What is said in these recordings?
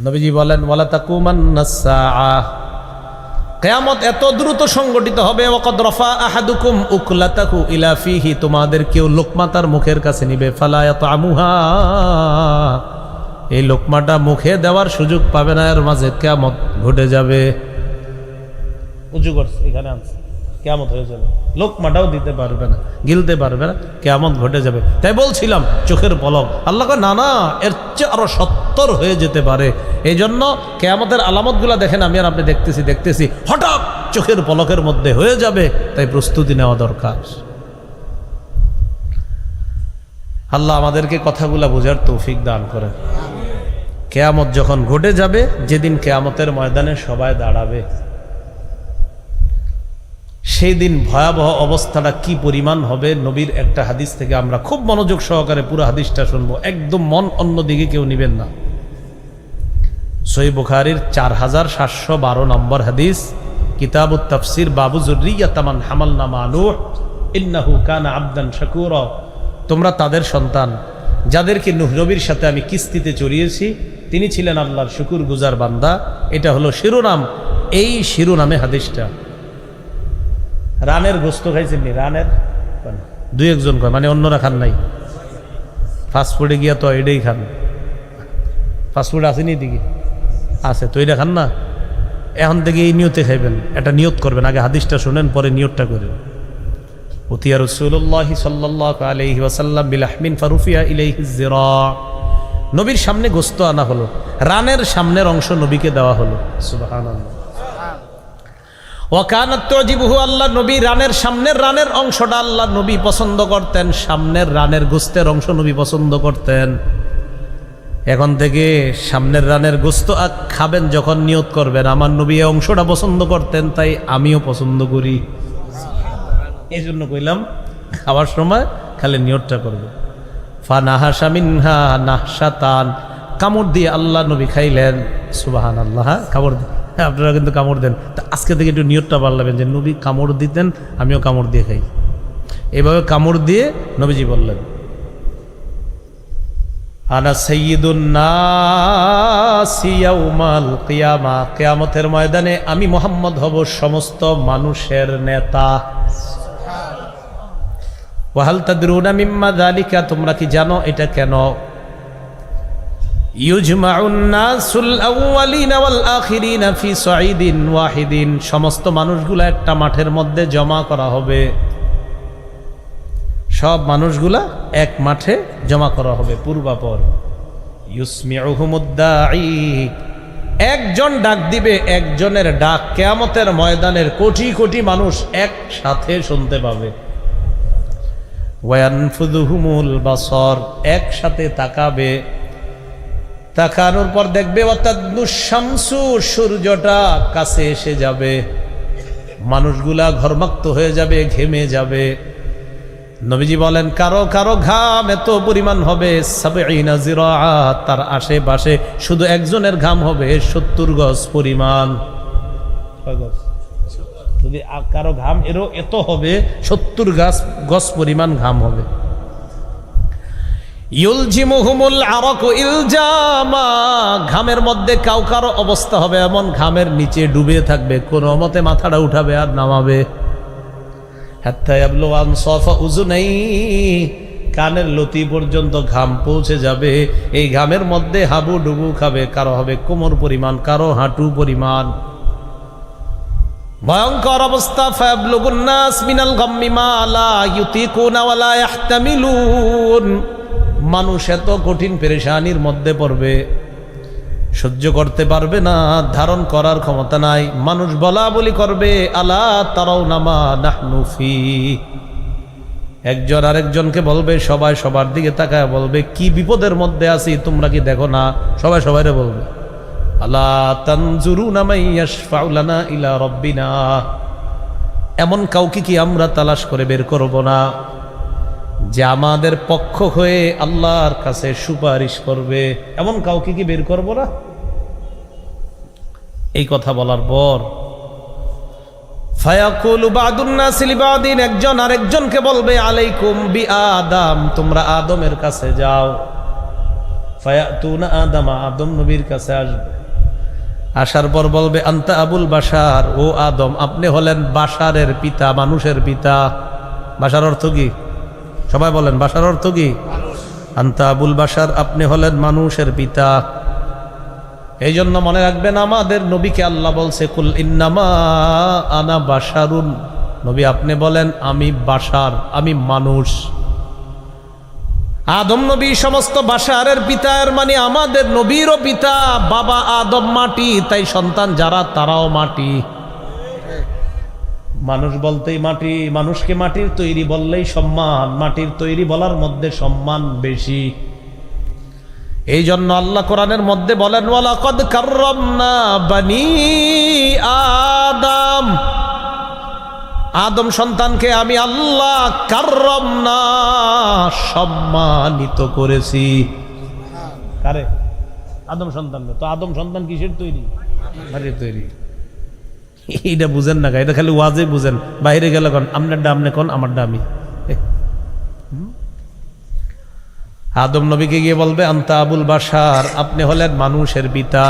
নবীজি বলেন ওয়ালা তাকুমান্নাস সাআহ, কিয়ামত এত দ্রুত সংগঠিত হবে, ওয়াকাদ রাফা আহাদুকুম উকলাতাহু ইলা ফিহি, তোমাদের কেউ লোকমা তার মুখের কাছে নিবে, ফালা ইয়াতামুহা, এই লোকমাটা মুখে দেওয়ার সুযোগ পাবে না, এর মাঝে কিয়ামত ঘটে যাবে। উঁচু করছে এখানে আনছে, কিয়ামত হয়ে যাবে, লোকমাটাও দিতে পারবে না, গিলতে পারবে না, কিয়ামত ঘটে যাবে। তাই বলছিলাম চোখের পলক, আল্লাহ কয় না না, এর চেয়ে আরো 70 হয়ে যেতে পারে। এই জন্য কিয়ামতের আলামতগুলা দেখেন, আমি আর আপনি দেখতেছি হঠাৎ চোখের পলকের মধ্যে হয়ে যাবে, তাই প্রস্তুতি নেওয়া দরকার। আল্লাহ আমাদেরকে কথাগুলা বোঝার তৌফিক দান করেন। কিয়ামত যখন ঘটে যাবে, যেদিন কিয়ামতের ময়দানে সবাই দাঁড়াবে, সেই দিন ভয়াবহ অবস্থাটা কি পরিমাণ হবে। নবীর একটা হাদিস থেকে আমরা খুব মনোযোগ সহকারে পুরো হাদিসটা শুনবো, একদম মন অন্যদিকে কেউ নেবেন না। সহিহ বুখারীর 4712 নম্বর হাদিস, কিতাবুত তাফসির, বাবু যুররিয়াত মান হামালনা মা নূহ ইন্নাহু কানা আবদান শাকুরা। তোমরা তাদের সন্তান যাদেরকে নূহ নবীর সাথে আমি কিস্তিতে চড়িয়েছি, তিনি ছিলেন আল্লাহর শুকরগুজার বান্দা। এটা হলো শিরোনাম। এই শিরোনামে হাদিসটা। রানের গোস্ত খাইছেন নি? রানের দুই একজন কয়, মানে অন্যরা খান নাই। ফাস্টফুডে গিয়া তো এটাই খান। ফাস্টফুড আসেনি দিকে আছে তো, এটা খান না। এখন থেকে এই নিয়তে খাইবেন, এটা নিয়ত করবেন। আগে হাদিসটা শুনেন, পরে নিয়তটা করেন। উতিয়া রাসূলুল্লাহি সাল্লাল্লাহু আলাইহি ওয়াসাল্লাম বিলাহমিন ফারুফিয়া ইলাইহি যিরা, নবীর সামনে গোস্ত আনা হলো, রানের সামনের অংশ নবীকে দেওয়া হলো। সুবহানাল্লাহ। ওয়াকানাত তুজিবুহু, আল্লাহ নবী রানের সামনের রানের অংশটা আল্লাহ নবী পছন্দ করতেন, সামনের রানের গোস্তের অংশ নবী পছন্দ করতেন। এখন থেকে সামনের রানের গোস্ত খাবেন যখন নিয়ত করবেন, আমার নবী এই অংশটা পছন্দ করতেন, তাই আমিও পছন্দ করি। এই জন্য কইলাম খাওয়ার সময় খালি নিয়তটা করবে। ফানাহাশা মিনহা নাহশাতান, কামড় দিয়ে আল্লাহ নবী খাইলেন। সুবহানাল্লাহ। কামড় দিয়ে আপনারা কিন্তু কামড় দেন, তা আজকে থেকে একটু নিয়তটা পাল্লাবেন যে নবী কামড় দিতেন, আমিও কামড় দিয়ে খাই। এভাবে কামড় দিয়ে নবীজি বললেন, আনা সাইয়্যিদুন নাসি ইয়াউমাল কিয়ামা, কিয়ামতের ময়দানে আমি মুহাম্মদ হব সমস্ত মানুষের নেতা। ওয়া হাল তাদরুনা মিম্মা যালিকা, তোমরা কি জানো এটা কেন? ইউজমাউন নাসুল আউয়ালিনা ওয়াল আখিরিনা ফি সাঈদিন ওয়াহিদিন, সমস্ত মানুষগুলা একটা মাঠের মধ্যে জমা করা হবে। সব মানুষগুলা এক মাঠে জমা করা হবে পূর্বাপর। ইউসমিউহুমুদ্দাঈ, একজন ডাক দিবে, একজনের ডাক কিয়ামতের ময়দানের কোটি কোটি মানুষ একসাথে শুনতে পাবে। ওয়ায়ানফুযুহুমুল বাসর, একসাথে তাকাবে, তাকানোর পর দেখবে ওয়াতাদনুশ শামসু, সূর্যটা কাছে এসে যাবে, মানুষগুলা ঘর্মাক্ত হয়ে যাবে, ঘেমে যাবে। নবীজি বলেন কারো কারো ঘাম এত পরিমাণ হবে ৭০ যিরাআ, তার আশেপাশে শুধু একজনের ঘাম হবে ৭০ গজ পরিমাণ। যদি কারো ঘাম এরও এত হবে ৭০ গজ পরিমাণ ঘাম হবে। ইউলজিমুহুমুল আরাকু ইলজামা, ঘামের মধ্যে কারো অবস্থা হবে এমন ঘামের নিচে ডুবে থাকবে, কোনো মতে মাথাটা উঠাবে আর নামাবে। হাত্তা ইয়াবলুগা আনসাফা উযুনাই, কানের লতি পর্যন্ত ঘাম পৌঁছে যাবে। এই ঘামের মধ্যে হাবুডুবু খাবে, কারো হবে কোমর পরিমাণ, কারো হাঁটু পরিমাণ। ভয়ঙ্কর অবস্থা। ফায়াবলুগুন নাস মিনাল গাম্মি মা লা ইউতিকুনা ওয়া লা ইহতামিলুন, মানুষ এত কঠিন পেরেশানির মধ্যে পড়বে, সহ্য করতে পারবে না, ধারণ করার ক্ষমতা নাই। মানুষ বলা বলি করবে, আলা তারাউনা মা নাহনু ফি, একজন আরেকজনকে বলবে, সবাই সবার দিকে তাকায় বলবে, কি বিপদের মধ্যে আছি তোমরা কি দেখো না? সবাই সবাইরে বলবে, আলা তানজুরুনা মান ইয়াশফাউ লানা ইলা রাব্বিনা, এমন কাউকে কি আমরা তালাশ করে বের করব না যে আমাদের পক্ষ হয়ে আল্লাহর কাছে সুপারিশ করবে? এমন কাউকে কি বের করব না? এই কথা বলার পর ফায়াকুলু বাদুন নাসি লিবাদিন, একজন আরেকজনকে বলবে, আলাইকুম বি আদম, তোমরা আদমের কাছে যাও। ফায়াতুনা আদম, আদম নবীর কাছে আসবে। আসার পর বলবে আনতা আবুল বাশার, ও আদম আপনি হলেন বাশারের পিতা, মানুষের পিতা। বাশার অর্থ কি? সবাই বলেন, বাশার অর্থ কি? আনতা আবুল বাশার, আপনি হলেন মানুষের পিতা। এই জন্য মনে রাখবেন, আমাদের নবীকে আল্লাহ বলছে কুল ইন্নামা আনা বাশারুন, নবী আপনি বলেন আমি বাশার, আমি মানুষ। আদম নবী সমস্ত বাশারের পিতা, এর মানে আমাদের নবীরও পিতা। বাবা আদম মাটি, তাই সন্তান যারা তারাও মাটি। মানুষ বলতেই মাটি, মানুষকে মাটির তৈরি বললেই সম্মান, মাটির তৈরি বলার মধ্যে সম্মান বেশি। এই জন্য আল্লাহ কোরআনের মধ্যে বলেন ওয়ালাকাদ কাররামনা বানি আদম, আদম সন্তানকে আমি আল্লাহ কাররামনা, সম্মানিত করেছি। কারে? আদম সন্তান। তো আদম সন্তান কিসের তৈরি? মাটির তৈরি। এইটা বুঝেন না, এটা খালি ওয়াজে বুঝেন, বাইরে গেলে কোন আপনারটা আপনি কোন, আমারটা আমি। আদম নবীকে গিয়ে বলবে আনতা আবুল বাশার, আপনি হলেন মানুষের পিতা।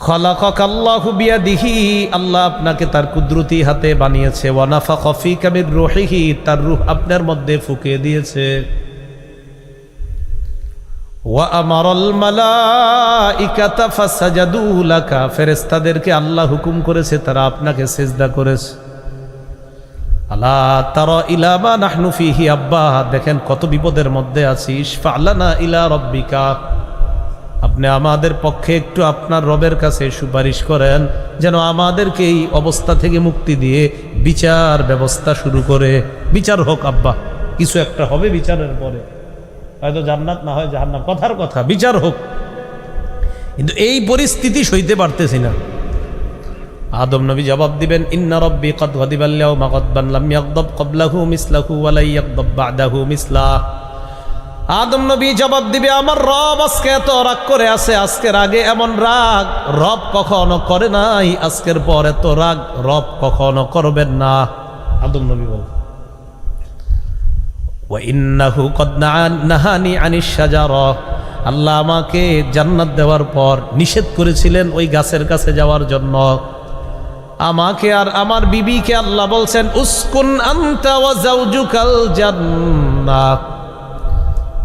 খালাকাকাল্লাহু বিয়াদিহি, আল্লাহ আপনাকে তার কুদরতি হাতে বানিয়েছে। ওয়া নাফাখা ফীকা মির রূহিহি, তার রূহ আপনার মধ্যে ফুঁকে দিয়েছে। ওয়া আমারাল মালাইকাতা ফাসাজাদু লাকা, ফেরেশতাদেরকে আল্লাহ হুকুম করেছে তারা আপনাকে সিজদা করেছে। আলা তারা ইলা মা নাহনু ফীহি, আব্বা দেখেন কত বিপদের মধ্যে আছি। ইশফা লানা ইলা রাব্বিকা, আপনি আমাদের পক্ষে একটু আপনার রবের কাছে সুপারিশ করেন, যেন আমাদেরকে এই অবস্থা থেকে মুক্তি দিয়ে বিচার ব্যবস্থা শুরু করে। বিচার হোক আব্বা, কিছু একটা হবে বিচারের পরে, হয়তো জান্নাত না হয় জাহান্নাম, কথার কথা, বিচার হোক। কিন্তু এই পরিস্থিতি সইতে পারতেছি না। আদম নবী জবাব দিবেন ইন্না রাব্বি ক্বাদ গাদিবা আল-ইয়াওমা গাদবান লাম ইয়াগদাব ক্বাবলাহু মিসলাহু ওয়া লা ইয়াগদাব বা'দাহু মিসলা। আদম নবী জবাব দিবে আমার রব আজকে এত রাগ করে আছে, আজকের আগে এমন রাগ রব কখনো করে নাই, আজকের পর এত রাগ রব কখনো করবেন না। আদম নবী বলেন ওয়া ইন্নাহু ক্বাদ নাহানি আনিশ শাজারা, আল্লাহ আমাকে জান্নাত দেওয়ার পর নিষেধ করেছিলেন ওই গাছের কাছে যাওয়ার জন্য। আমাকে আর আমার বিবিকে আল্লাহ বলছেন উসকুন আনতা ওয়া যাওজুকাল জান্নাহ,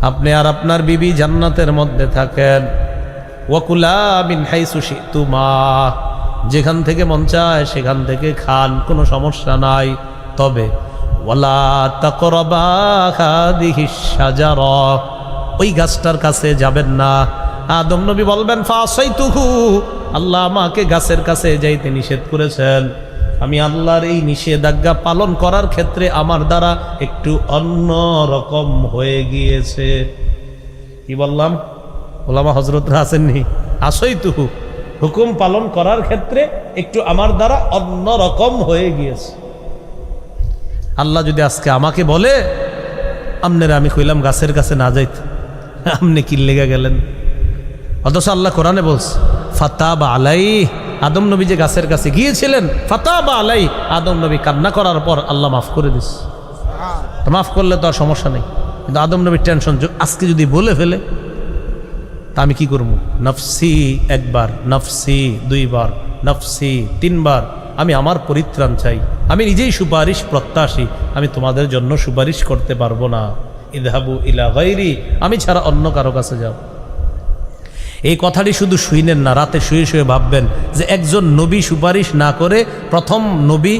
আপনি আর আপনার বিবি জান্নাতের মধ্যে থাকেন। ওয়াকুলা মিন হাইসু শিতুমা, যেখান থেকে মন চায় সেখান থেকে খান, কোনো সমস্যা নাই। তবে ওয়ালা তাকরাবা হাদিহিশ শাজারা, ওই গাছটার কাছে যাবেন না। আদম নবী বলবেন ফাসাইতুহু, আল্লাহ আমাকে গাছের কাছে যাইতে নিষেধ করেছেন, আমি আল্লাহর এই নিষেধাজ্ঞা পালন করার ক্ষেত্রে আমার দ্বারা একটু অন্য রকম হয়ে গিয়েছে। কি বললাম? ওলামা হযরতরা আসেননি, আসাইতুহু, হুকুম পালন করার ক্ষেত্রে একটু আমার দ্বারা অন্য রকম হয়ে গিয়েছে। আল্লাহ যদি আজকে আমাকে বলে আপনারা আমি কইলাম গাছের কাছে না যাইতে, আপনি কি লেগে গেলেন? অথচ আল্লাহ কোরআনে বলছে ফাতাবা আলাই, আদম নবী যে গাছের কাছে গিয়েছিলেন, ফাতাবা আলাই, আদম নবী কান্না করার পর আল্লাহ মাফ করে দিস। মাফ করলে তো আর সমস্যা নেই, কিন্তু আদম নবীর টেনশন আজকে যদি বলে ফেলে তা আমি কি করবো? নফসি একবার, নফসি দুইবার, নফসি তিনবার, আমি আমার পরিত্রাণ চাই, আমি নিজেই সুপারিশ প্রত্যাশী, আমি তোমাদের জন্য সুপারিশ করতে পারবো না। ইযহাবু ইলা গায়রি, আমি ছাড়া অন্য কারো কাছে যাও। এই কথাটি শুধু শুইনেন না, রাতে শুয়ে শুয়ে ভাববেন যে একজন নবী সুপারিশ না করে, প্রথম নবী,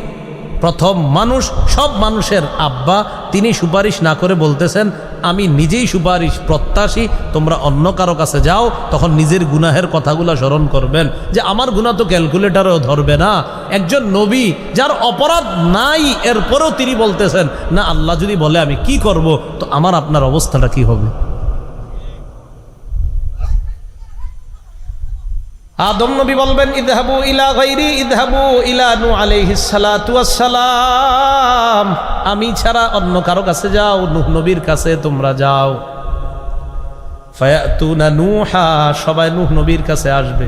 প্রথম মানুষ, সব মানুষের আব্বা, তিনি সুপারিশ না করে বলতেছেন আমি নিজেই সুপারিশ প্রত্যাশী, তোমরা অন্য কারো কাছে যাও। তখন নিজের গুনাহের কথাগুলো স্মরণ করবেন যে আমার গুনাহ তো ক্যালকুলেটারেও ধরবে না। একজন নবী যার অপরাধ নাই, এরপরেও তিনি বলতেছেন না আল্লাহ যদি বলে আমি কি করব, তো আমার আপনার অবস্থাটা কি হবে? আদম নবী বলবেন ইযহাবু ইলা গায়রি, ইযহাবু ইলা নূহ আলাইহিস সালাতু ওয়াস সালাম, আমি ছাড়া অন্য কারো কাছে যাও, নূহ নবীর কাছে তোমরা যাও। ফায়াতুনা নূহা, সবাই নূহ নবীর কাছে আসবে।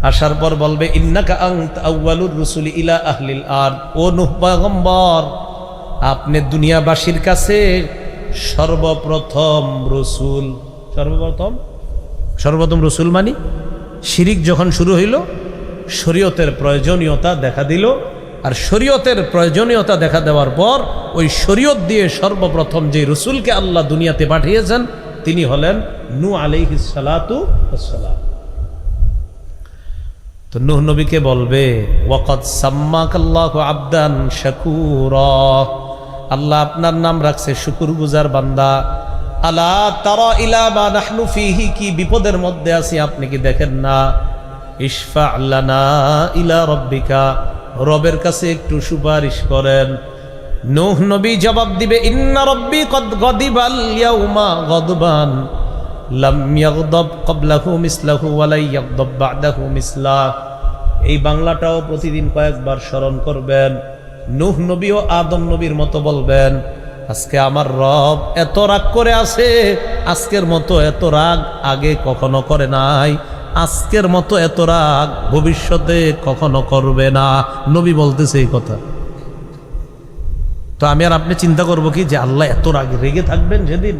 আসার পর বলবে ইন্নাকা আনতা আউয়ালুর রুসুলি ইলা আহলিল আরদ, ও নূহ পয়গম্বর আপনি দুনিয়াবাসীর কাছে সর্বপ্রথম রসুল। সর্বপ্রথম রসুল মানে শিরিক যখন শুরু হইল, শরীয়তের প্রয়োজনীয়তা দেখা দিল। আর শরীয়তের প্রয়োজনীয়তা দেখা দেওয়ার পর ওই শরীয়ত দিয়ে সর্বপ্রথম যে রসুলকে আল্লাহ দুনিয়াতে পাঠিয়েছেন তিনি হলেন নূহ আলাইহিস সালাতু ওয়াস সালাম। তো নূহ নবীকে বলবে ওয়াকাদ সাম্মাকাল্লাহু আবদান শাকুরা, আল্লাহ আপনার নাম রাখছে শুকরগুজার বান্দা। আলা তারা ইলা মা নাহনু ফিহি, কি বিপদের মধ্যে আছি আপনি কি দেখেন না? ইশফা লানা ইলা রাব্বিকা, রবের কাছে একটু সুপারিশ করেন। নূহ নবী জবাব দিবে ইন্না রাব্বি কদ গাদিবাল ইয়াউমা গাদবান লাম ইয়াগদাব ক্বাবলাহু মিসলাহু ওয়া লা ইয়াগদাব বা'দাহু মিসলাহ। এই বাংলাটাও প্রতিদিন কয়েকবার স্মরণ করবেন। নূহ নবী ও আদম নবীর মতো বলবেন আজকে আমার রব এত রাগ করে আছে, আজকের মতো এত রাগ আগে কখনো করে নাই, আজকের মতো এত রাগ ভবিষ্যতে কখনো করবে না। নবী বলতেছে এই কথা। তো আমি আর আপনি চিন্তা করব কি যে আল্লাহ এত রাগ রেগে থাকবেন সেদিন?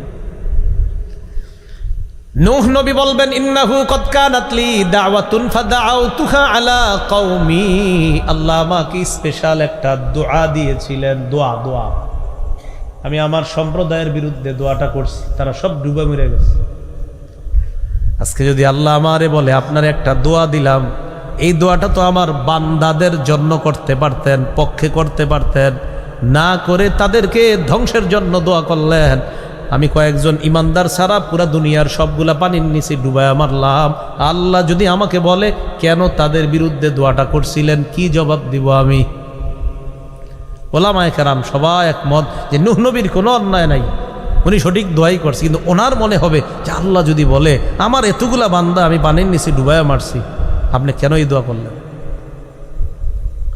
নূহ নবী বলবেন ইন্নাহু কদ কানাত লি দাওয়াতুন ফাদাউতুহা আলা কওমি, আল্লাহ আমাকে স্পেশাল একটা দোয়া দিয়েছিলেন। দোয়া আমি আমার সম্প্রদায়ের বিরুদ্ধে দোয়াটা করছি, তারা সব ডুবে মরে গেছে। আজকে যদি আল্লাহ আমারে বলে আপনার একটা দোয়া দিলাম, এই দোয়াটা তো আমার বান্দাদের জন্য করতে পারতেন, পক্ষে করতে পারতেন, না করে তাদেরকে ধ্বংসের জন্য দোয়া করলেন। আমি কয়েকজন ইমানদার ছাড়া পুরা দুনিয়ার সবগুলা পানির নিচে ডুবায় মারলাম। আল্লাহ যদি আমাকে বলে কেন তাদের বিরুদ্ধে দোয়াটা করছিলেন, কি জবাব দিব আমি? ওলামায়ে কেরাম সবাই একমত যে নূহ নবীর কোনো অন্যায় নাই, উনি সঠিক দোয়াই করছে। কিন্তু ওনার মনে হবে যে আল্লাহ যদি বলে আমার এতগুলা বান্দা আমি পানির নিচে ডুবায় মারছি, আপনি কেন এই দোয়া করলেন?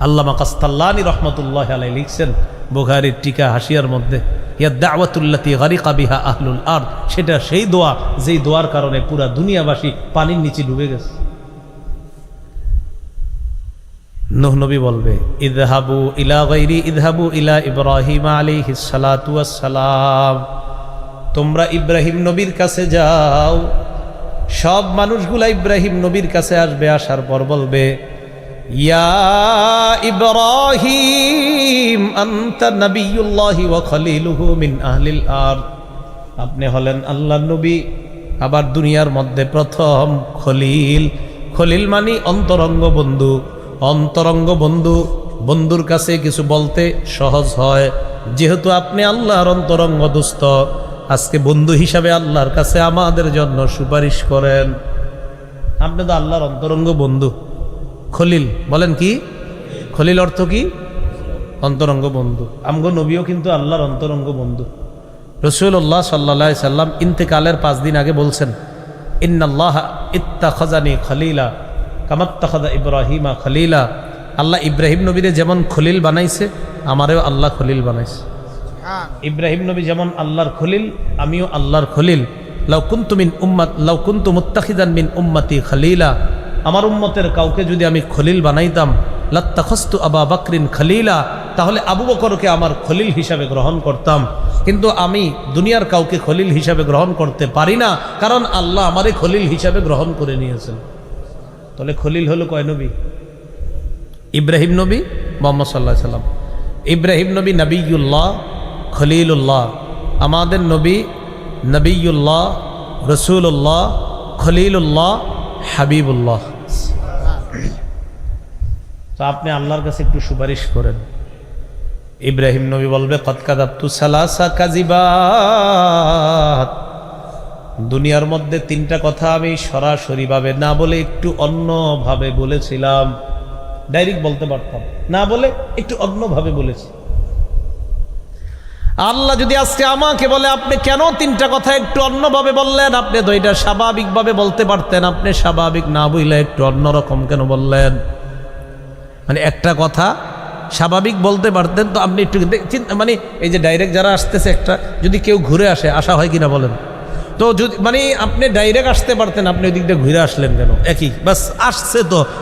আল্লামা কাস্তাল্লানী রহমতুল্লাহ আলাইহি লিখছেন বুখারীর টিকা হাসিয়ার মধ্যে, ইয়া দাওয়াতুল্লাতী গারিকা বিহা আহলুল আরদ, সেটা সেই দোয়া যেই দোয়ার কারণে পুরা দুনিয়াবাসী পানির নিচে ডুবে গেছে। নূহ নবী বলবে ইযহাবু ইলা গায়রি ইযহাবু ইলা ইব্রাহিম আলাইহিস সালাতু ওয়াস সালাম, তোমরা ইব্রাহিম নবীর কাছে যাও। সব মানুষগুলা ইব্রাহিম নবীর কাছে আসবে, আসার পর বলবে ইয়া ইব্রাহিম আনতা নবিয়ুল্লাহি ওয়া খলিলুহু মিন আহলিল আরদ, আপনি হলেন আল্লাহর নবী, আবার দুনিয়ার মধ্যে প্রথম খলিল। খলিল মানে অন্তরঙ্গ বন্ধু। অন্তরঙ্গ বন্ধু, বন্ধুর কাছে কিছু বলতে সহজ হয়। যেহেতু আপনি আল্লাহর অন্তরঙ্গ দোস্ত, আজকে বন্ধু হিসাবে আল্লাহর কাছে আমাদের জন্য সুপারিশ করেন। আপনি তো আল্লাহর অন্তরঙ্গ বন্ধু। খলিল বলেন কি? খলিল অর্থ কি? অন্তরঙ্গ বন্ধু। আমগো নবীও কিন্তু আল্লাহর অন্তরঙ্গ বন্ধু। রাসূলুল্লাহ সাল্লাল্লাহু আলাইহি সাল্লাম ইন্তেকালের 5 দিন আগে বলছেন ইন্নাল্লাহা ইত্তাখাযানি খলিলা কামাত্তাখাযা ইব্রাহিমা খলিলা, আল্লাহ ইব্রাহিম নবীরে যেমন খলিল বানাইছে আমারেও আল্লাহ খলিল বানাইছে। ইব্রাহিম নবী যেমন আল্লাহর খলিল, আমিও আল্লাহর খলিল। লাউ কুনতু মুত্তাখিযান মিন উম্মতি খলিলা, আমার উম্মতের কাউকে যদি আমি খলিল বানাইতাম লাত্তাখাযতু আবা বকরিন খলিলা, তাহলে আবু বকরকে আমার খলিল হিসাবে গ্রহণ করতাম। কিন্তু আমি দুনিয়ার কাউকে খলিল হিসাবে গ্রহণ করতে পারি না, কারণ আল্লাহ আমারে খলিল হিসাবে গ্রহণ করে নিয়েছেন। তাহলে খলিল হলো কয় নবী? ইব্রাহিম নবী, মুহাম্মদ সাল্লাল্লাহু আলাইহি সাল্লাম। ইব্রাহিম নবী নবিয়ুল্লাহ, খলিলুল্লাহ। আমাদের নবী নবিয়ুল্লাহ, রসুল্লাহ, খলিলুল্লাহ, হাবিবুল্লাহ। তো আপনি আল্লাহর কাছে একটু সুপারিশ করেন। ইব্রাহিম নবী বলবে কদ কাযাবতু সালাসা কাযিবাত, দুনিয়ার মধ্যে 3টা কথা আমি সরাসরি ভাবে না বলে একটু অন্যভাবে বলেছিলাম। ডাইরেক্ট বলতে পারতাম, না বলে একটু অন্যভাবে বলেছি। আল্লাহ যদি আজকে আমাকে বলে আপনি কেন 3টা কথা একটু অন্যভাবে বললেন, আপনি তো এটা স্বাভাবিকভাবে বলতে পারতেন, আপনি স্বাভাবিক না বইলে একটু অন্যরকম কেন বললেন? মানে একটা কথা স্বাভাবিক বলতে পারতেন, তো আপনি একটু মানে এই যে ডাইরেক্ট যারা আসতেছে, একটা যদি কেউ ঘুরে আসে, আসা হয় কিনা বলেন? তো যদি মানে আপনি ডাইরেক্ট আসতে পারতেন, আপনি ওই দিকটা ঘুরে আসলেন কেন? একই বাস আসছে।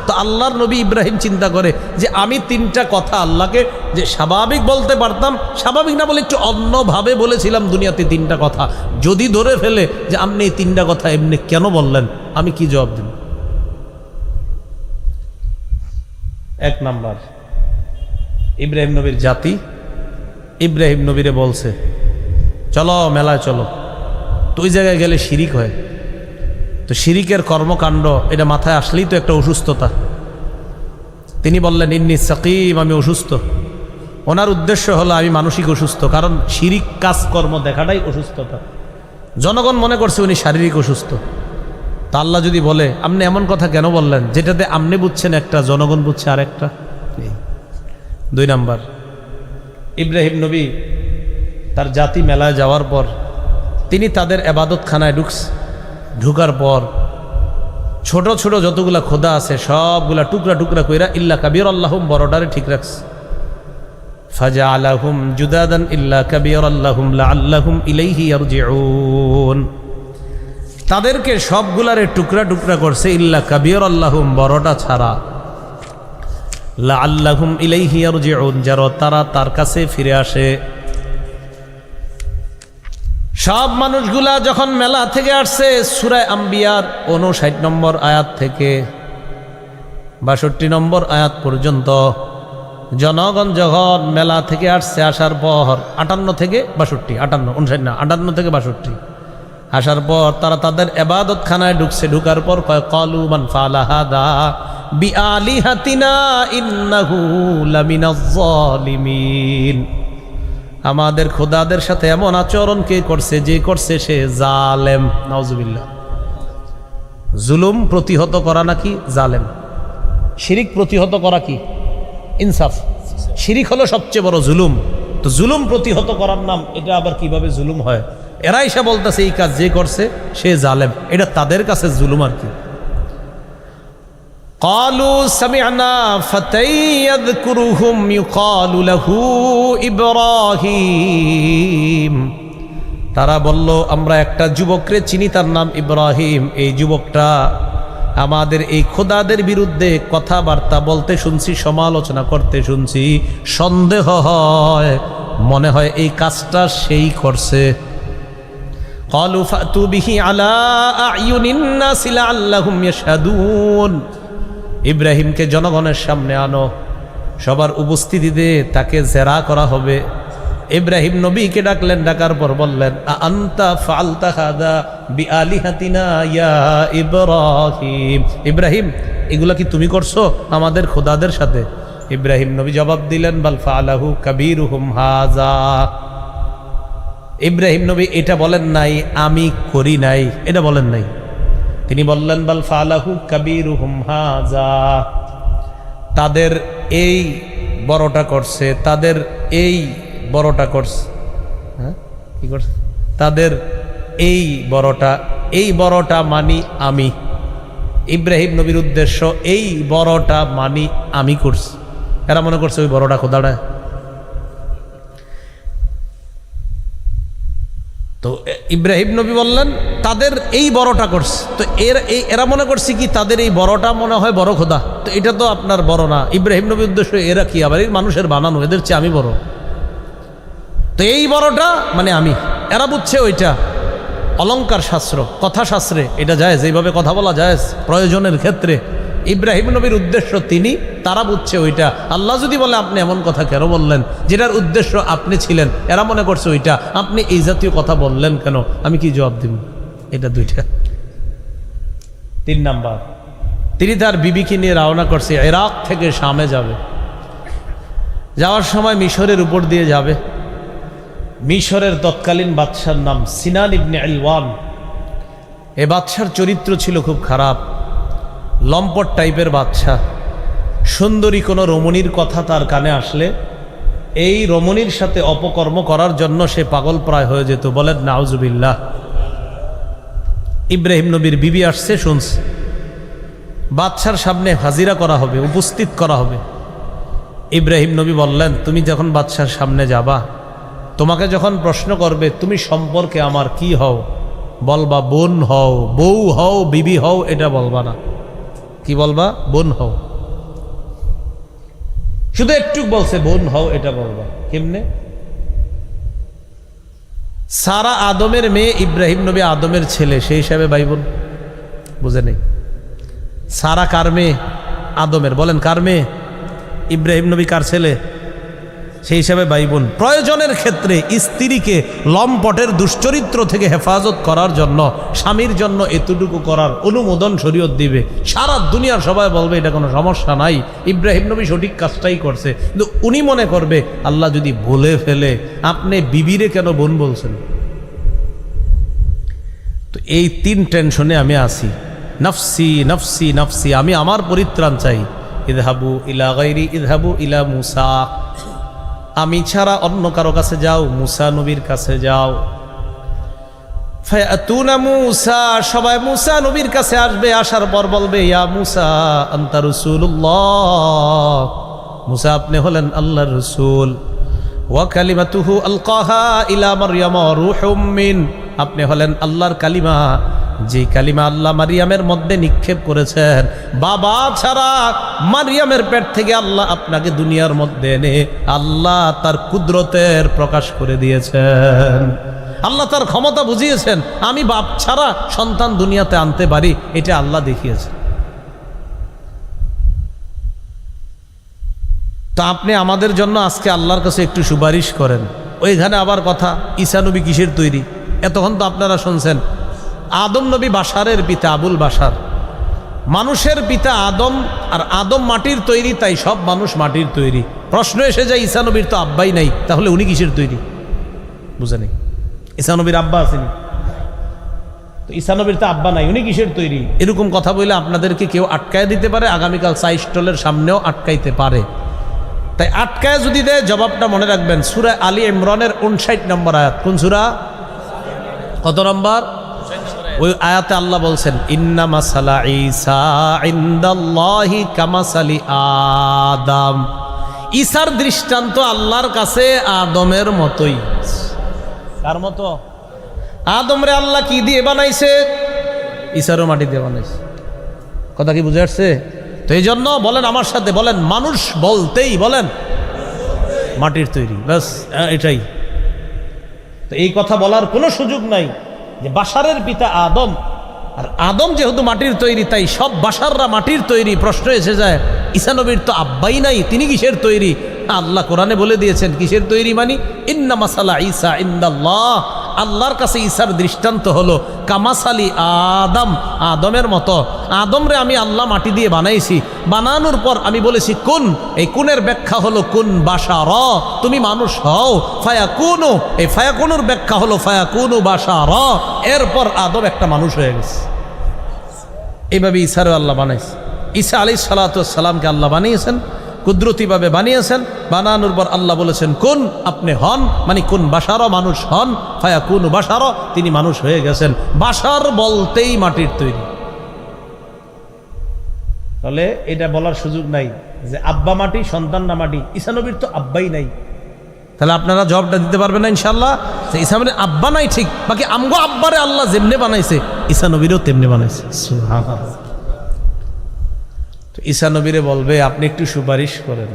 তো আল্লাহর নবী ইব্রাহিম চিন্তা করে যে আমি তিনটা কথা আল্লাহকে যে স্বাভাবিক বলতে পারতাম, স্বাভাবিক না বলে একটু অন্যভাবে বলেছিলাম দুনিয়াতে তিনটা কথা, যদি ধরে ফেলে যে আপনি এই তিনটা কথা এমনি কেন বললেন, আমি কি জবাব দেব? এক নাম্বার, ইব্রাহিম নবীর জাতি ইব্রাহিম নবীরে বলছে চলো মেলায় চলো, তো ওই জায়গায় গেলে শিরিক হয়। তো শিরিকের কর্মকাণ্ড এটা মাথায় আসলেই তো একটা অসুস্থতা। তিনি বললেন ইন্নী সাকিম, আমি অসুস্থ। ওনার উদ্দেশ্য হলো আমি মানসিক অসুস্থ, কারণ শিরিক কাজকর্ম দেখাটাই অসুস্থতা। জনগণ মনে করছে উনি শারীরিক অসুস্থ। তা আল্লাহ যদি বলে আপনি এমন কথা কেন বললেন যেটাতে আপনি বুঝছেন একটা, জনগণ বুঝছে আরেকটা। দুই নাম্বার, ইব্রাহিম নবী তার জাতি মেলায় যাওয়ার পর তিনি তাদের এবাদতখানায় ঢুকার পর ছোট ছোট যতগুলা খোদা আছে সবগুলা টুকরা টুকরা কইরা ইল্লা কাবির আল্লাহুম, বড়টারে ঠিক রাখছে। ফাজআলাহুম জুদাদান ইল্লা কাবির আল্লাহুম লাআল্লাহুম ইলাইহি ইয়ারজিউন, তাদেরকে সবগুলারে টুকরা টুকরা করছে ইল্লা কাবির আল্লাহুম, বড়টা ছাড়া। লাআল্লাহুম ইলাইহি ইয়ারজিউন, যেন তারা তার কাছে ফিরে আসে। সব মানুষগুলা যখন মেলা থেকে আসছে, সূরা আম্বিয়ার 59 নম্বর আয়াত থেকে 62 নম্বর আয়াত পর্যন্ত জনগণ যখন মেলা থেকে আসছে, আসার পর 58 থেকে 62, 58 থেকে 62 আসার পর তারা তাদের ইবাদত খানায় ঢুকছে। ঢুকার পর কয় ক্বালু মান ফাআলা হাদা বিআলিহাতিনা ইন্নাহু লামিনাজ জালিমিন, আমাদের খোদাদের সাথে এমন আচরণ কে করছে, যে করছে সে জালেম। নাউজুবিল্লাহ। জুলুম প্রতিহত করা নাকি জালেম, শিরিক প্রতিহত করা কি ইনসাফ। শিরিক হলো সবচেয়ে বড় জুলুম। তো জুলুম প্রতিহত করার নাম এটা আবার কিভাবে জুলুম হয়? এরা এসে বলতেছে এই কাজ যে করছে সে জালেম, এটা তাদের কাছে জুলুম আর কি। قالوا سمعنا فتى يذكرهم يقال له إبراهيم, তারা বলল আমরা একটা যুবকরে চিনি, তার নাম ইব্রাহিম। এই যুবকটা আমাদের এই খোদাদের বিরুদ্ধে কথাবার্তা বলতে শুনছি, সমালোচনা করতে শুনছি, সন্দেহ হয় মনে হয় এই কাজটা সেই করছে। قالوا فأتوا به على أعين الناس لعلهم يشهدون, ইব্রাহিমকে জনগণের সামনে আনো, সবার উপস্থিতিতে তাকে জেরা করা হবে। ইব্রাহিম নবীকে ডাকলেন, ডাকার পর বললেন আনতা ফাআলতা হাদা বিআলিহাতিনা ইয়া ইব্রাহিম, ইব্রাহিম এগুলা কি তুমি করছো আমাদের খোদাদের সাথে? ইব্রাহিম নবী জবাব দিলেন বাল ফাআলাহু কাবীরুহুম হাযা, ইব্রাহিম নবী এটা বলেন নাই আমি করি নাই, এটা বলেন নাই। তিনি বললেন বাল ফাআলাহু কাবীরুহুম হাযা, তাদের এই বড়টা করছে, তাদের এই বড়টা করছে। হ্যাঁ কি করছে? তাদের এই বড়টা মানি আমি। ইব্রাহিম নবীর উদ্দেশ্য এই বড়টা মানি আমি করছি। এরা মনে করছে ওই বড়টা খোদাটা। তো ইব্রাহিম নবী বললেন তাদের এই বড়টা করছে। তো এরা মনে করছে কি তাদের এই বড়টা মনে হয় বড় খোদা, তো এটা তো আপনার বড় না। ইব্রাহিম নবীর উদ্দেশ্য এরা কি আবার এই মানুষের বানানো, এদের চেয়ে আমি বড়, তো এই বড়টা মানে আমি। এরা বুঝছে ওইটা অলংকার শাস্ত্র, কথা শাস্ত্রে এটা জায়েজ, এইভাবে কথা বলা জায়েজ প্রয়োজনের ক্ষেত্রে। ইব্রাহিম নবীর উদ্দেশ্য তিনি, তারা বুঝছে ওইটা। আল্লাহ যদি বলে আপনি এমন কথা কেন বললেন যেটার উদ্দেশ্য আপনি ছিলেন, এরা মনে করছে ওইটা, আপনি এই জাতীয় কথা বললেন কেন, আমি কি জবাব দিব? এটা দুইটা। 3 নাম্বার, তিনি তার বিবিকে নিয়ে রওনা করছে, ইরাক থেকে শামে যাবে। যাওয়ার সময় মিশরের উপর দিয়ে যাবে। মিশরের তৎকালীন বাদশার নাম সিনান ইবনে ইলওয়ান। এ বাদশার চরিত্র ছিল খুব খারাপ, লম্পট টাইপের বাদশা। সুন্দরী কোনো রমণীর কথা তার কানে আসলে এই রমণীর সাথে অপকর্ম করার জন্য সে পাগল প্রায় হয়ে যেত। বলেন নাউজুবিল্লাহ। ইব্রাহিম নবীর বিবি আসছে, শুনছে বাদশার সামনে হাজিরা করা হবে, উপস্থিত করা হবে। ইব্রাহিম নবী বললেন তুমি যখন বাদশার সামনে যাবা, তোমাকে যখন প্রশ্ন করবে তুমি সম্পর্কে আমার কি হও, বলবা বোন হও, বউ হও, বিবি হও, এটা বলবা না। কি বলবা? বোন হও। শুধু একটু বলছে বোন হও, এটা বলবা। কেমনে? সারা আদমের মেয়ে, ইব্রাহিম নবী আদমের ছেলে, সেই হিসাবে ভাই বোন। বুঝে নেই? সারা কার মেয়ে? আদমের। বলেন কার মেয়ে? ইব্রাহিম নবী কার ছেলে? সেই হিসাবে ভাই বোন। প্রয়োজনের ক্ষেত্রে স্ত্রীকে লম্পটের দুশ্চরিত্র থেকে হেফাজত করার জন্য স্বামীর জন্য এতটুকু করার অনুমোদন শরীয়ত দিবে। সারা দুনিয়ার সবাই বলবে এটা কোনো সমস্যা নাই, ইব্রাহিম নবী সঠিক কাজটাই করছে। কিন্তু উনি মনে করবে আল্লাহ যদি বলে ফেলে আপনি বিবিরে কেন বোন বলছেন? তো এই 3 টেনশনে আমি আছি। নফসি নফসি নফসি, আমি আমার পরিত্রাণ চাই। ইযহাবু ইলা গায়রি ইযহাবু ইলা মুসা, আমি ছাড়া অন্য কারো কাছে যাও, মুসা নবীর কাছে যাও। ফায়াতুনা মুসা, সবাই মুসা নবীর কাছে আসবে। আসার পর বলবে ইয়া মুসা আনতা রাসূলুল্লাহ, মুসা আপনি হলেন আল্লাহর রাসূল। ওয়া কালিমাতুহু আলকাহা ইলা মারইয়াম রূহুম মিন, আপনি হলেন আল্লাহর কালিমা, যে কালিমা আল্লাহ মারিয়ামের মধ্যে নিক্ষেপ করেছেন। বাবা ছাড়া মারিয়ামের পেট থেকে আল্লাহ আপনাকে দুনিয়ার মধ্যে এনে আল্লাহ তার কুদরতের প্রকাশ করে দিয়েছেন। আল্লাহ তার ক্ষমতা বুঝিয়েছেন। আমি বাপ ছাড়া সন্তান দুনিয়াতে আনতে পারি, এটা আল্লাহ দেখিয়েছেন। তা আপনি আমাদের জন্য আজকে আল্লাহর কাছে একটু সুপারিশ করেন। ওইখানে আবার কথা, ঈসা নবী কিসের তৈরি? এতক্ষণ তো আপনারা শুনছেন আদম নবী বাশারের পিতা, আবুল বাশার। মানুষের পিতা আদম, আর আদম মাটির তৈরি, তাই সব মানুষ মাটির তৈরি। প্রশ্ন এসে যায় ঈসা নবীর তো আব্বাই নাই, তাহলে উনি কিসের তৈরি? বুঝে নেই? ঈসা নবীর আব্বা আসেনি, তো ঈসা নবীর তো আব্বা নাই, উনি কিসের তৈরি? এরকম কথা বলে আপনাদেরকে কেউ আটকায় দিতে পারে, আগামীকাল চা স্টলের সামনেও আটকাইতে পারে। তাই আটকায় যদি দেয়, জবাবটা মনে রাখবেন। সূরা আলী ইমরানের 59 নম্বর আয়াত। কোন সূরা? কত নম্বর? ওই আয়াতে আল্লাহ বলছেন ইন্না মাসালা ঈসা ইনদাল্লাহি কামাসালি আদম, ঈসার দৃষ্টান্ত আল্লাহর কাছে আদমের মতোই। কার মতো? আদমরে আল্লাহ কি দিয়ে বানাইছে? ঈসারও মাটি দিয়ে বানাইছে। কথা কি বুঝে আসছে? তো এই জন্য বলেন আমার সাথে, বলেন মানুষ বলতেই বলেন মাটির তৈরি, ব্যাস এটাই। তো এই কথা বলার কোনো সুযোগ নাই যে বাশারের পিতা আদম, আর আদম যেহেতু মাটির তৈরি তাই সব বাশাররা মাটির তৈরি। প্রশ্ন এসে যায় ঈসা নবীর তো আব্বাই নাই, তিনি কিসের তৈরি? আল্লাহ কোরআনে বলে দিয়েছেন কিসের তৈরি, মানে ইন্না মাসালা ঈসা ইনদাল্লাহ, আল্লাহর কাছে ঈসার দৃষ্টান্ত হলো কামাসালি আদম, আদমের মতো। আদমরে আমি আল্লাহ মাটি দিয়ে বানাইছি, বানানোর পর আমি বলেছি কুন, এই কুনের ব্যাখ্যা হলো কুন বাশার, তুমি মানুষ হও। ফায়াকুনু, এই ফায়াকুনুর ব্যাখ্যা হলো ফায়াকুনু বাশার, এরপর আদম একটা মানুষ হয়ে গেছে। এইভাবে ঈসারও আল্লাহ বানাইছে। ঈসা আলাইহিস সালাতু ওয়াস সালামকে আল্লাহ বানিয়েছেন, কুদরতিভাবে বানিয়েছেন। বানানোর পর আল্লাহ বলেছেন কোন, আপনি হন, মানে কোন বাশারও, মানুষ হন। ফায়াকুনু বাশারও, তিনি মানুষ হয়ে গেছেন। বাশার বলতেই মাটির তৈরি। তাহলে এটা বলার সুযোগ নাই যে আব্বা মাটি, সন্তান না মাটি। ঈসা নবীর তো আব্বাই নাই, তাহলে আপনারা জবাবটা দিতে পারবেন না ইনশাল্লাহ। ঈসা নবীর আব্বা নাই ঠিক, বাকি আমগো আব্বারে আল্লাহ যেমনে বানাইছে ঈসা নবীরও তেমনি বানাইছে। সুবহানাল্লাহ। তো ঈসা নবীরে বলবে আপনি একটু সুপারিশ করেন।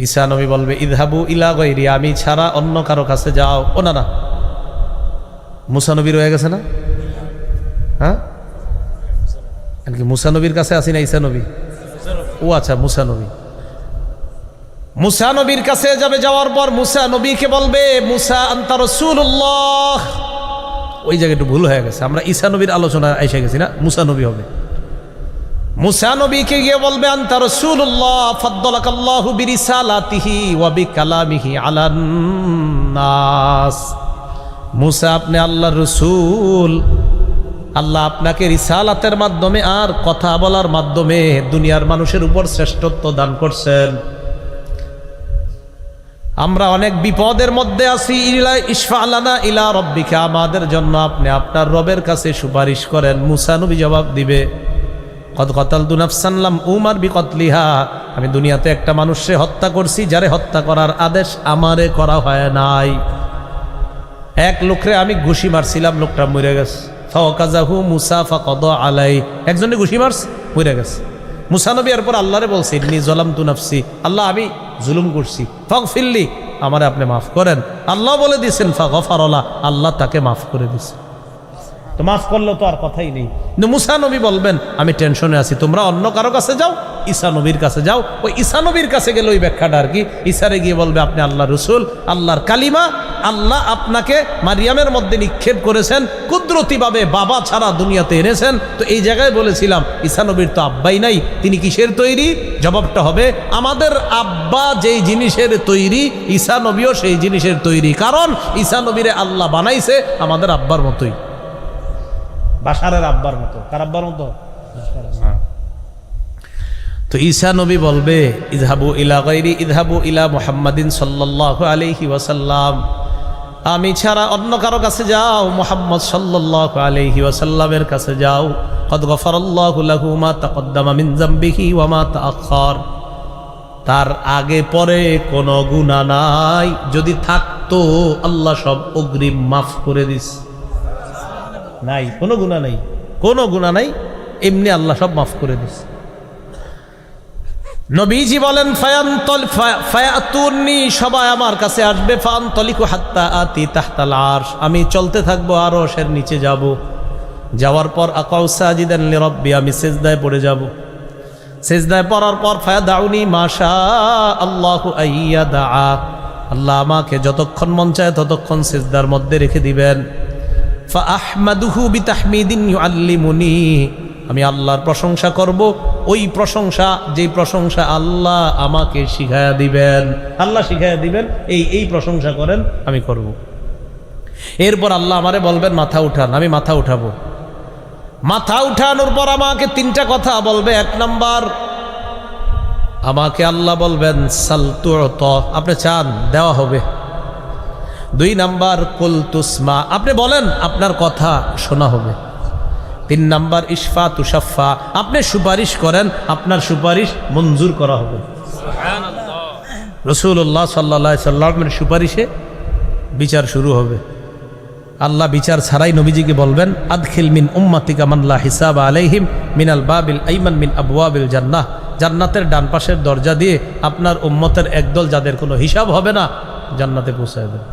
ঈসা নবী বলবে ইযহাবু ইলা গায়রি, আমি ছাড়া অন্য কারো কাছে যাও। ও না না, মুসা নবী রয়ে গেছে না? হ্যাঁ, কি মুসা নবীর কাছে আসি না ঈসা নবী? ও আচ্ছা, মুসা নবী। মুসা নবীর কাছে যাবে, যাওয়ার পর মুসা নবীকে বলবে মুসা আনতা রাসূলুল্লাহ। ওই জায়গায় একটু ভুল হয়ে গেছে, আমরা ঈসা নবীর আলোচনা এসে গেছি না, মুসা নবী হবে। মুসা নবীকে গিয়ে বলবে আনতা রাসূলুল্লাহ ফাদ্দালাকাল্লাহু বিরিসালাতিহি ওয়া বিকালামিহি আলান নাস। মুসা আপনি আল্লাহর রাসূল, আল্লাহ আপনাকে রিসালাতের মাধ্যমে আর কথা বলার মাধ্যমে দুনিয়ার মানুষের উপর শ্রেষ্ঠত্ব দান করছেন। আমরা অনেক বিপদের মধ্যে আছি, ইশফা লানা ইলা রাব্বিকা, আমাদের জন্য আপনি আপনার রবের কাছে সুপারিশ করেন। মুসা নবী জবাব দিবে কদ কতালতু নাফসান লাম উমার বিকতলিহা, আমি দুনিয়াতে একটা মানুষকে হত্যা করছি যারে হত্যা করার আদেশ আমারে করা হয় নাই। এক লোকরে আমি ঘুষি মারছিলাম, লোকটা মরে গেছে। ফাওয়াকাযাহু মুসা ফাকাদা আলাই, একজনে ঘুষি মারছে, মরে গেছে। মুসা নবী এরপর আল্লাহরে বলছে, ইন্নী যালামতু নাফসি, আল্লাহ আমি জুলুম করছি, ফাগফিরলি, আমারে আপনি মাফ করেন। আল্লাহ বলে দিয়েছেন ফাগফারালা, আল্লাহ তাকে মাফ করে দিয়েছে। তো মাফ করলে তো আর কথাই নেই। কিন্তু মুসা নবী বলবেন আমি টেনশনে আছি, তোমরা অন্য কারো কাছে যাও, ঈসা নবীর কাছে যাও। ওই ঈসা নবীর কাছে গেলে ওই ব্যাখ্যাটা আর কি, ঈসারে গিয়ে বলবে আপনি আল্লাহ রসুল, আল্লাহর কালিমা, আল্লাহ আপনাকে মারিয়ামের মধ্যে নিক্ষেপ করেছেন, কুদরতিভাবে বাবা ছাড়া দুনিয়াতে এনেছেন। তো এই জায়গায় বলেছিলাম ঈসা নবীর তো আব্বাই নাই, তিনি কিসের তৈরি? জবাবটা হবে আমাদের আব্বা যেই জিনিসের তৈরি, ঈসা নবীও সেই জিনিসের তৈরি, কারণ ঈসা নবীরে আল্লাহ বানাইছে আমাদের আব্বার মতোই, বাশারের আব্বার মতো। কার আব্বার মতো? তো ঈসা নবী বলবে ইযহাবু ইলা গায়রি, ইযহাবু ইলা মুহাম্মাদিন সাল্লাল্লাহু আলাইহি ওয়াসাল্লাম, আমি ছাড়া অন্য কারো কাছে যাও, মুহাম্মদ সাল্লাল্লাহু আলাইহি ওয়াসাল্লামের কাছে যাও। কদ গফারাল্লাহু লাহু মা তাকদ্দামা মিন যামবিহি ওয়া মা তাআখার, তার আগে পরে কোনো গুনাহ নাই, যদি থাকতো আল্লাহ সব অগ্রিম মাফ করে দিস। নাই, কোনো গুনাহ নাই, কোনো গুনাহ নাই, এমনি আল্লাহ সব মাফ করে দিস। নবীজি বলেন ফায়াতুনি, সবাই আমার কাছে আসবে, ফাআনতালিকু হাত্তা আতি তাহতাল আরশ, আমি চলতে থাকবো, আরশের নিচে যাব। যাওয়ার পর আকাউ সাজিদান লিরাব্বি, আমি সিজদায় পড়ে যাব। সিজদায় পড়ার পর ফায়াদাউনি মাশা আল্লাহু আইয়াদা, আল্লাহ আমাকে যতক্ষণ মন চায় ততক্ষণ সিজদার মধ্যে রেখে দিবেন। ফাআহমাদুহু বিতাহমিদিন ইউআল্লিমুনি, আমি আল্লাহর প্রশংসা করব, ওই প্রশংসা যেই প্রশংসা আল্লাহ আমাকে শিখায়া দিবেন, আল্লাহ শিখায়া দিবেন, এই প্রশংসা করেন, আমি করব। এরপর আল্লাহ আমারে বলবেন মাথা উঠান, আমি মাথা উঠাবো। মাথা উঠানোর পর আমাকে তিনটা কথা বলবে। এক নাম্বার, আমাকে আল্লাহ বলবেন সাল তু'তা, আপনি চান দেওয়া হবে। দুই নাম্বার কুল তুসমা, আপনি বলেন আপনার কথা শোনা হবে। তিন নাম্বার ইশফা তুশাফা, আপনি সুপারিশ করেন, আপনার সুপারিশ মঞ্জুর করা হবে। রাসূলুল্লাহ সাল্লাল্লাহু আলাইহি সাল্লামের সুপারিশে বিচার শুরু হবে। আল্লাহ বিচার ছাড়াই নবীজিকে বলবেন আদখিল মিন উম্মাতিকা মান লা হিসাব আলাইহিম মিনাল বাবিল আইমান মিন আবওয়াবিল জান্নাহ, জান্নাতের ডান পাশের দরজা দিয়ে আপনার উম্মতের একদল যাদের কোনো হিসাব হবে না জান্নাতে পৌঁছায় দেন।